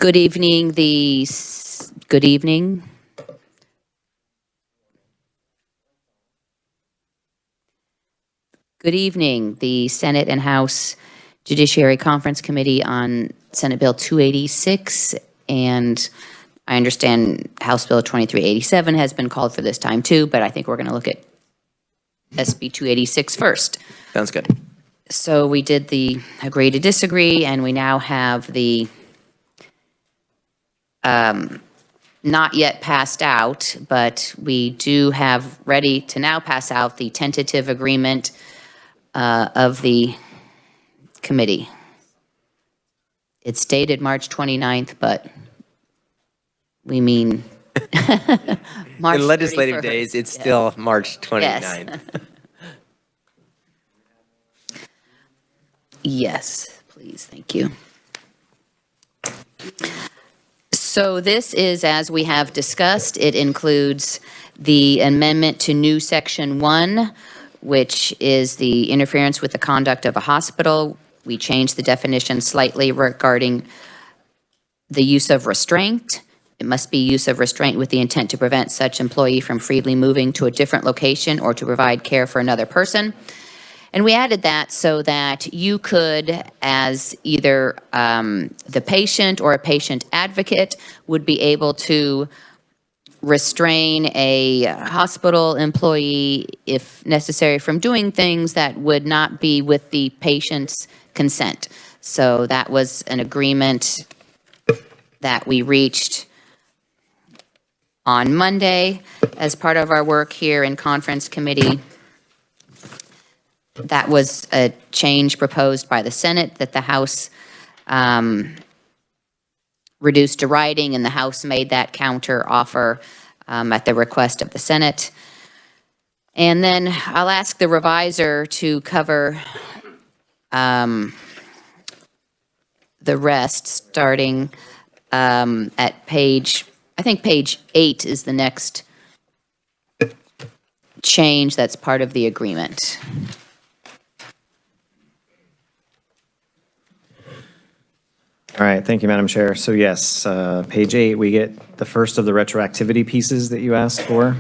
Good evening. Good evening. Good evening. The Senate and House Judiciary Conference Committee on Senate Bill 286, and I understand House Bill 2387 has been called for this time too, but I think we're going to look at SB 286 first. Sounds good. So we did the agree to disagree, and we now have the not yet passed out, but we do have ready to now pass out the tentative agreement of the committee. It's dated March 29th, but we mean March In legislative 31st. days, it's still March 29th. Yes, please, thank you. So this is, as we have discussed, it includes the amendment to new section 1, which is the interference with the conduct of a hospital. We changed the definition slightly regarding the use of restraint. It must be use of restraint with the intent to prevent such employee from freely moving to a different location or to provide care for another person. And we added that so that you could, as either the patient or a patient advocate, would be able to restrain a hospital employee, if necessary, from doing things that would not be with the patient's consent. So that was an agreement that we reached on Monday as part of our work here in conference committee. That was a change proposed by the Senate that the House reduced to writing, and the House made that counter offer at the request of the Senate. And then I'll ask the reviser to cover the rest, starting at page 8 is the next change that's part of the agreement. All right, thank you, Madam Chair. So yes, page 8, we get the first of the retroactivity pieces that you asked for.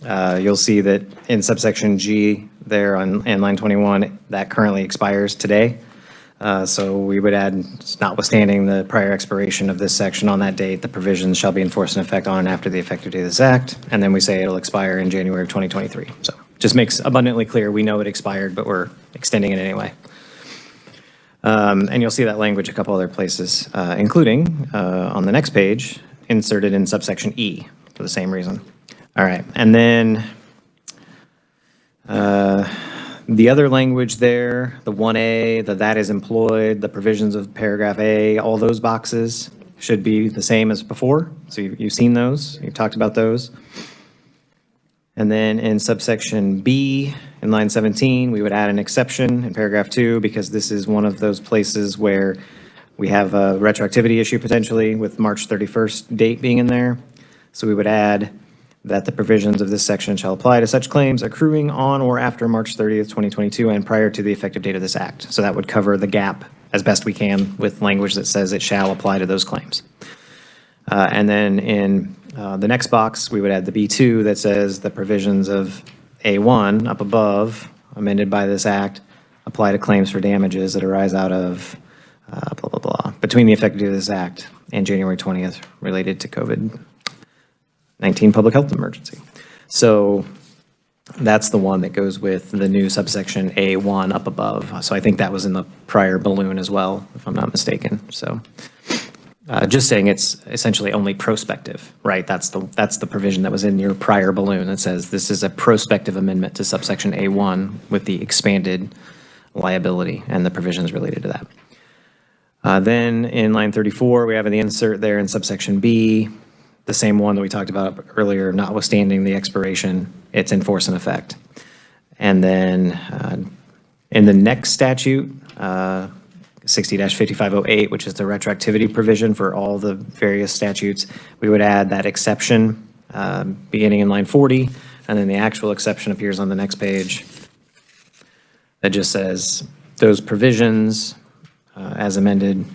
You'll see that in subsection G there on line 21, that currently expires today. So we would add, notwithstanding the prior expiration of this section on that date, the provisions shall be enforced in effect on and after the effective date of this act. And then we say it'll expire in January of 2023. So just makes abundantly clear we know it expired, but we're extending it anyway. And you'll see that language a couple other places, including on the next page, inserted in subsection E for the same reason. All right, and then the other language there, the 1A, the that is employed, the provisions of paragraph A, all those boxes should be the same as before. So you've seen those, you've talked about those. And then in subsection B, in line 17, we would add an exception in paragraph 2, because this is one of those places where we have a retroactivity issue potentially with March 31st date being in there. So we would add that the provisions of this section shall apply to such claims accruing on or after March 30th, 2022 and prior to the effective date of this act. So that would cover the gap as best we can with language that says it shall apply to those claims. And then in the next box, we would add the B2 that says the provisions of A1 up above, amended by this act, apply to claims for damages that arise out of blah, blah, blah, between the effective date of this act and January 20th related to COVID-19 public health emergency. So that's the one that goes with the new subsection A1 up above. So I think that was in the prior balloon as well, if I'm not mistaken. So just saying it's essentially only prospective, right? That's the provision that was in your prior balloon that says this is a prospective amendment to subsection A1 with the expanded liability and the provisions related to that. Then in line 34, we have the insert there in subsection B, the same one that we talked about earlier, notwithstanding the expiration, it's in force and effect. And then in the next statute, 60-5508, which is the retroactivity provision for all the various statutes, we would add that exception beginning in line 40, and then the actual exception appears on the next page that just says those provisions as amended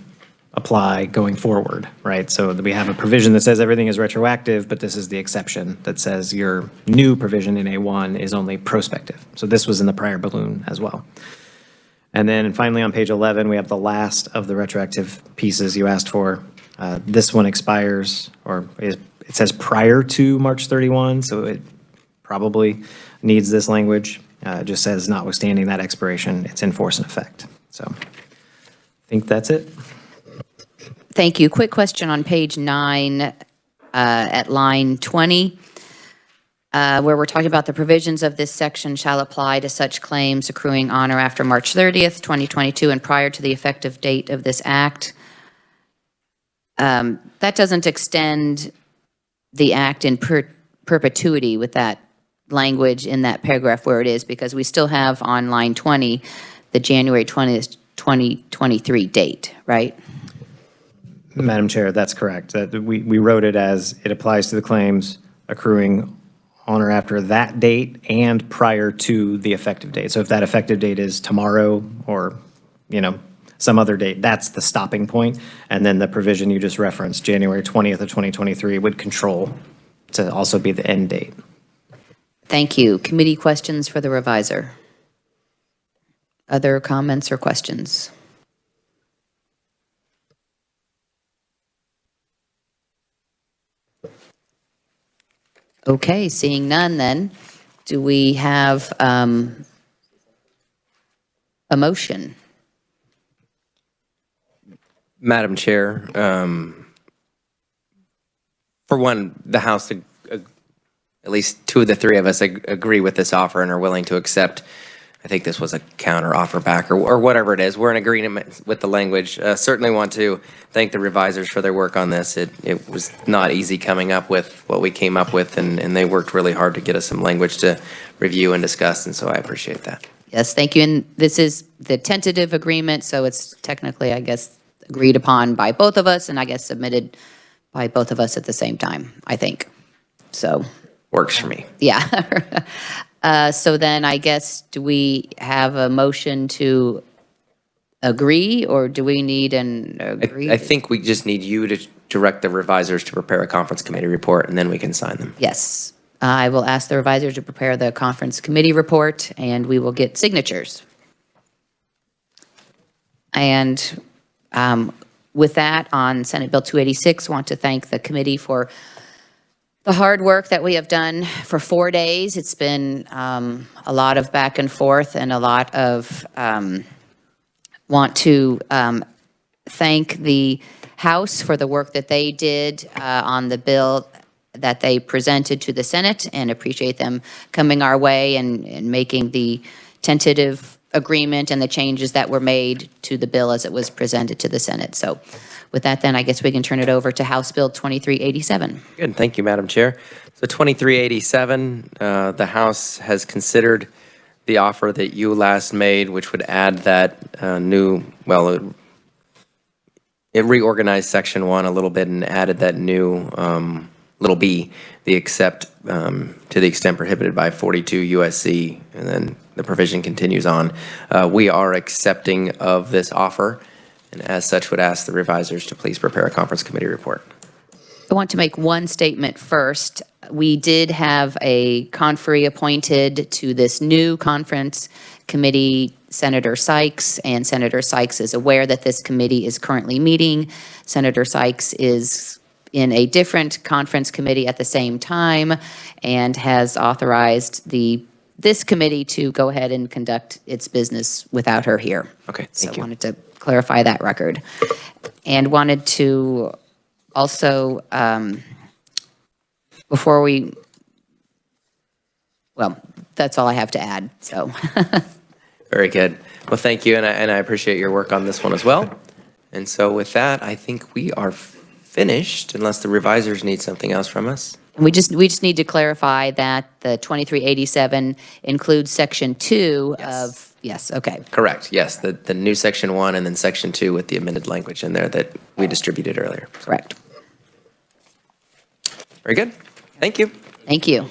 apply going forward, right? So that we have a provision that says everything is retroactive, but this is the exception that says your new provision in A1 is only prospective. So this was in the prior balloon as well. And then finally, on page 11, we have the last of the retroactive pieces you asked for. This one expires, it says prior to March 31, so it probably needs this language. It just says notwithstanding that expiration, it's in force and effect. So I think that's it. Thank you. Quick question on page 9 at line 20, where we're talking about the provisions of this section shall apply to such claims accruing on or after March 30th, 2022, and prior to the effective date of this act. That doesn't extend the act in perpetuity with that language in that paragraph where it is, because we still have on line 20 the January 20th, 2023 date, right? Madam Chair, that's correct. We wrote it as it applies to the claims accruing on or after that date and prior to the effective date. So if that effective date is tomorrow or, some other date, that's the stopping point. And then the provision you just referenced, January 20th of 2023, would control to also be the end date. Thank you. Committee questions for the revisor? Other comments or questions? Okay, seeing none then, do we have a Madam Chair, for one, the House, at least two of the three of us agree with this offer and are willing to accept. I think this was a counter offer back or whatever it is. We're in agreement with the language. Certainly want to thank the revisers for their work on this. It was not easy coming up with what we came up with, and they worked really hard to get us some language to review and discuss, and so I appreciate that. Yes, thank you. And this is the tentative agreement, so it's technically, I guess, agreed upon by both of us and I guess submitted by both of us at the same time, I think. So. Works for me. Yeah. So then I guess, do we have a motion to agree or do we need an agree? I think we just need you to direct the revisers to prepare a conference committee report and then we can sign them. Yes. I will ask the revisor to prepare the conference committee report and we will get signatures. And with that, on Senate Bill 286, want to thank the committee for the hard work that we have done for 4 days. It's been a lot of back and forth and a lot of want to thank the House for the work that they did on the bill that they presented to the Senate, and appreciate them coming our way and making the tentative agreement and the changes that were made to the bill as it was presented to the Senate. So with that, then, I guess we can turn it over to House Bill 2387. Good, thank you, Madam Chair. So 2387, the House has considered the offer that you last made, which would add that new, well, it reorganized Section 1 a little bit and added that new little b, the except to the extent prohibited by 42 USC, and then the provision continues on. We are accepting of this offer, and as such would ask the revisers to please prepare a conference committee report. I want to make one statement first. We did have a conferee appointed to this new conference committee, Senator Sykes, and Senator Sykes is aware that this committee is currently meeting. Senator Sykes is in a different conference committee at the same time and has authorized this committee to go ahead and conduct its business without her here. Okay, So thank you. I wanted to clarify that record. And wanted to also, well, that's all I have to add, so. Very good. Well, thank you, and I appreciate your work on this one as well. And so with that, I think we are finished, unless the revisers need something else from us. We just need to clarify that the 2387 includes Section 2 of, yes, okay. Correct, yes, the new Section 1 and then Section 2 with the amended language in there that we distributed earlier. Correct. Very good. Thank you. Thank you.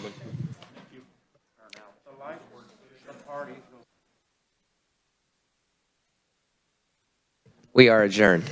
We are adjourned.